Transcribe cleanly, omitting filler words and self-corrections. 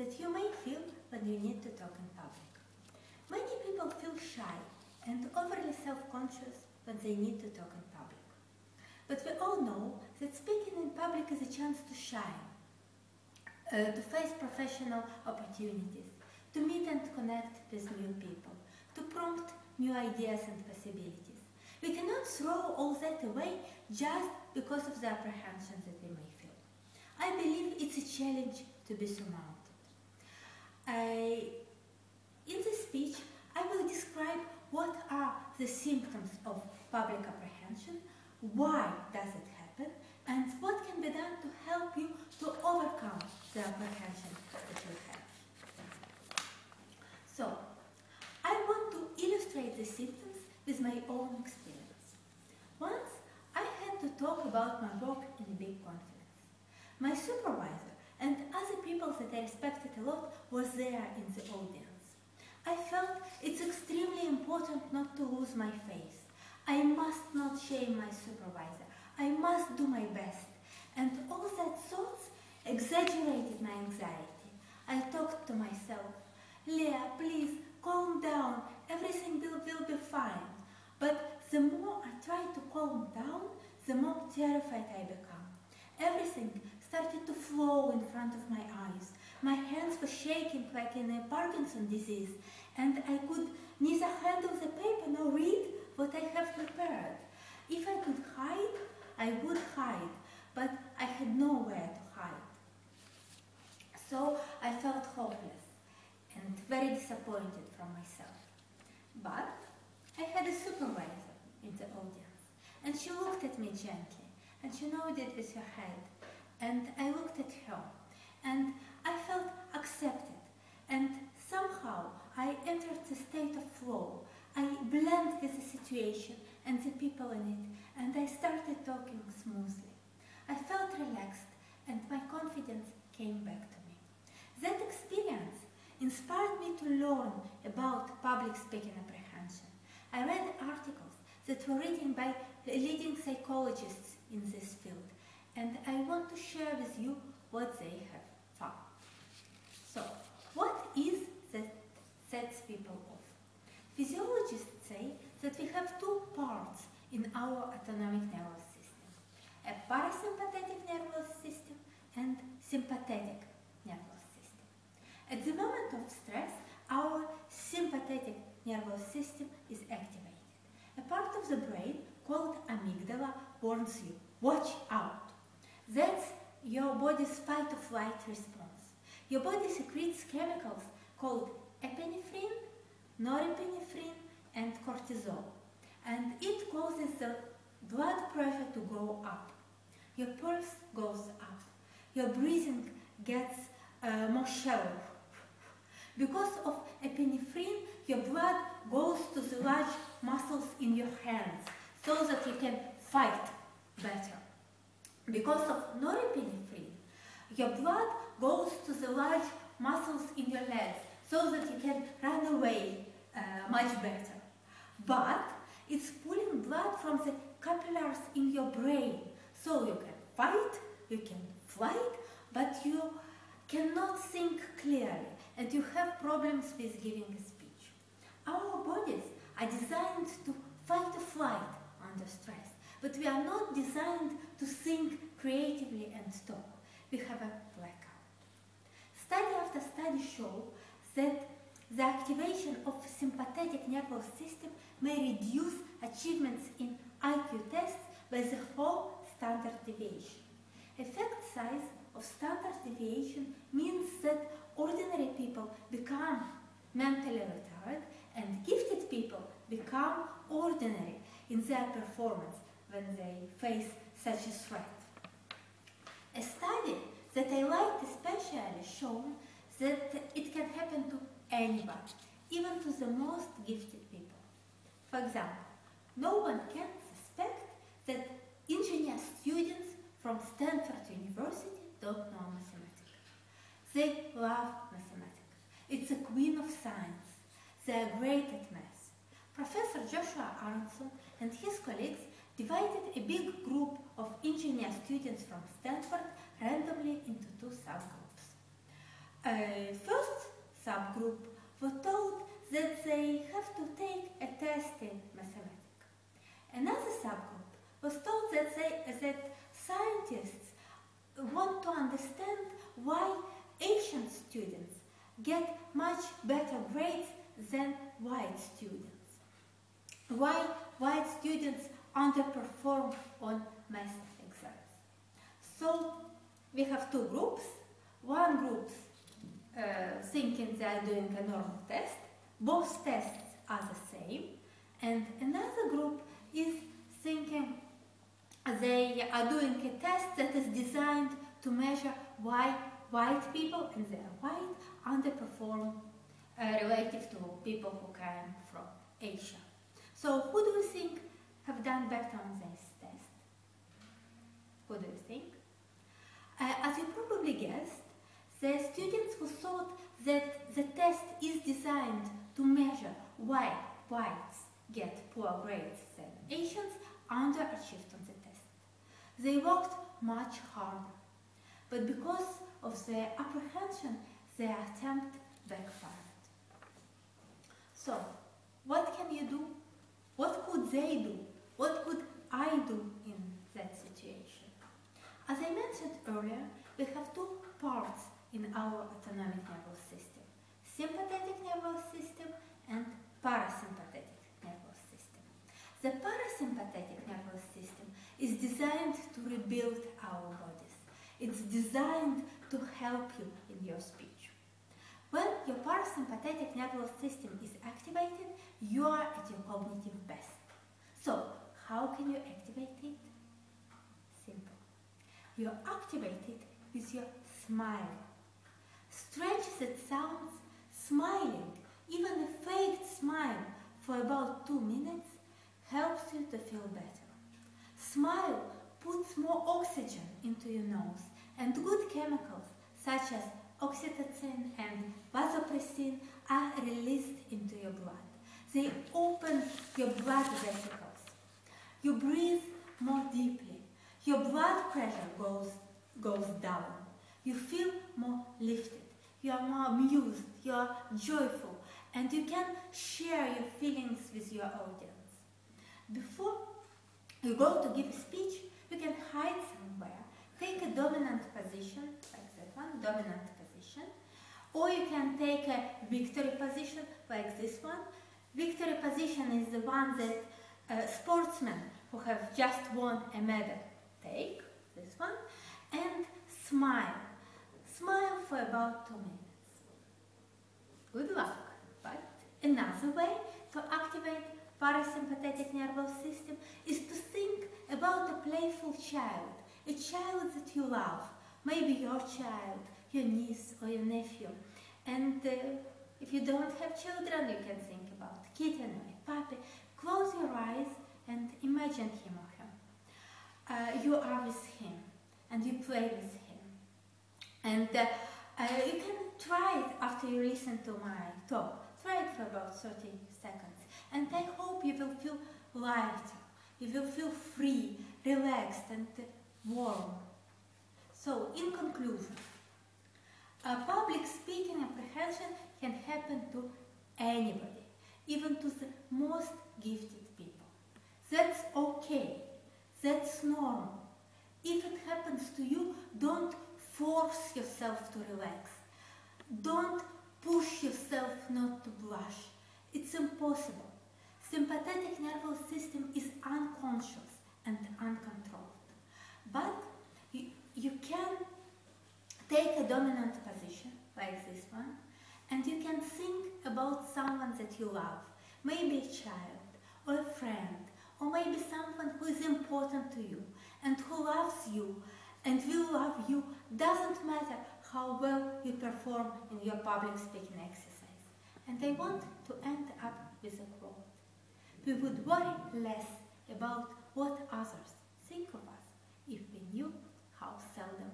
that you may feel when you need to talk in public. Many people feel shy and overly self-conscious when they need to talk in public. But we all know that speaking in public is a chance to shine, to face professional opportunities, to meet and connect with new people, to prompt new ideas and possibilities. We cannot throw all that away just because of the apprehension that we may feel. I believe it's a challenge to be surmounted. In this speech, I will describe what are the symptoms of public apprehension, why does it happen, and what can be done to help you to overcome the apprehension that you have. So, I want to illustrate the symptoms with my own experience. Once, I had to talk about my work in a big conference. My supervisor and other people that I respected a lot was there in the audience. I felt it's extremely important not to lose my face. I must not shame my supervisor. I must do my best. And all that thoughts exaggerated my anxiety. I talked to myself, Leah, please calm down. Everything will be fine. But the more I tried to calm down, the more terrified I became. Everything started to flow in front of my eyes. My hands were shaking like in a Parkinson's disease, and I could neither handle the paper nor read what I have prepared. If I could hide, I would hide, but I had nowhere to hide. So I felt hopeless and very disappointed from myself. But I had a supervisor in the audience, and she looked at me gently, and she nodded with her head, and I looked at her, and I felt accepted, and somehow I entered the state of flow. I blended with the situation and the people in it, and I started talking smoothly. I felt relaxed, and my confidence came back to me. That experience inspired me to learn about public speaking apprehension. I read articles that were written by leading psychologists in this field, and I want to share with you what they have found. So, what is that sets people off? Physiologists say that we have two parts in our autonomic nervous system, a parasympathetic nervous system and sympathetic nervous system. At the moment of stress, our sympathetic nervous system is activated. A part of the brain called amygdala warns you, watch out. That's your body's fight or flight response. Your body secretes chemicals called epinephrine, norepinephrine, and cortisol, and it causes the blood pressure to go up. Your pulse goes up. Your breathing gets more shallow. Because of epinephrine, your blood goes to the large muscles in your hands so that you can fight better. Because of norepinephrine, your blood goes to the large muscles in your legs so that you can run away much better. But it's pulling blood from the capillaries in your brain, so you can fight, you can flight, but you cannot think clearly, and you have problems with giving a speech. Our bodies are designed to fight or flight under stress, but we are not designed to think creatively and talk. We have a blackout. Study after study show that the activation of sympathetic nervous system may reduce achievements in IQ tests by the whole standard deviation. Effect size of standard deviation means that ordinary people become mentally retarded and gifted people become ordinary in their performance when they face such a threat. A study that I liked especially shown that it can happen to anybody, even to the most gifted people. For example, no one can suspect that engineer students from Stanford University don't know mathematics. They love mathematics. It's a queen of science. They are great at math. Professor Joshua Aronson and his colleagues divided a big group of engineer students from Stanford randomly into two subgroups. First subgroup were told that they have to take a test in mathematics. Another subgroup was told that scientists want to understand why Asian students get much better grades than white students. Why white students underperform on math exams. So we have two groups. One group thinking they are doing a normal test. Both tests are the same. And another group is thinking they are doing a test that is designed to measure why white people, and they are white, underperform relative to people who came from Asia. So who do you think have done better on this test? Who do you think? As you probably guessed, the students who thought that the test is designed to measure why whites get poor grades than Asians underachieved on the test. They worked much harder, but because of their apprehension, their attempt backfired. So, what can you do? What could they do? What could I do in that situation? As I mentioned earlier, we have two parts in our autonomic nervous system: sympathetic nervous system and parasympathetic nervous system. The parasympathetic nervous system is designed to rebuild our bodies. It's designed to help you in your speech. When your parasympathetic nervous system is activated, you are at your cognitive best. So, how can you activate it? Simple. You activate it with your smile. Stretch that sounds smiling, even a faked smile for about 2 minutes helps you to feel better. Smile puts more oxygen into your nose, and good chemicals such as oxytocin and vasopressin are released into your blood. They open your blood vesicles. You breathe more deeply. Your blood pressure goes down. You feel more lifted. You are more amused. You are joyful. And you can share your feelings with your audience. Before you go to give a speech, you can hide somewhere. Take a dominant position, like that one, dominant position. Or you can take a victory position, like this one. Victory position is the one that sportsmen who have just won a medal take, this one. And smile. Smile for about 2 minutes. Good luck. But another way to activate parasympathetic nervous system is to think about a playful child, a child that you love, maybe your child, your niece or your nephew. And if you don't have children, you can think about a kitten or a puppy. Close your eyes and imagine him or her. You are with him and you play with him. And you can try it after you listen to my talk. Try it for about 30 seconds. And I hope you will feel lighter. You will feel free, relaxed and warm. So, in conclusion, public speaking apprehension can happen to anybody, even to the most gifted people. That's okay. That's normal. If it happens to you, don't force yourself to relax. Don't push yourself not to blush. It's impossible. Sympathetic nervous system is unconscious and uncontrolled. But you can take a dominant position, like this one, and you can think about someone that you love, maybe a child, or a friend, or maybe someone who is important to you, and who loves you, and will love you, doesn't matter how well you perform in your public speaking exercise. And I want to end up with a quote. We would worry less about what others think of us if we knew how seldom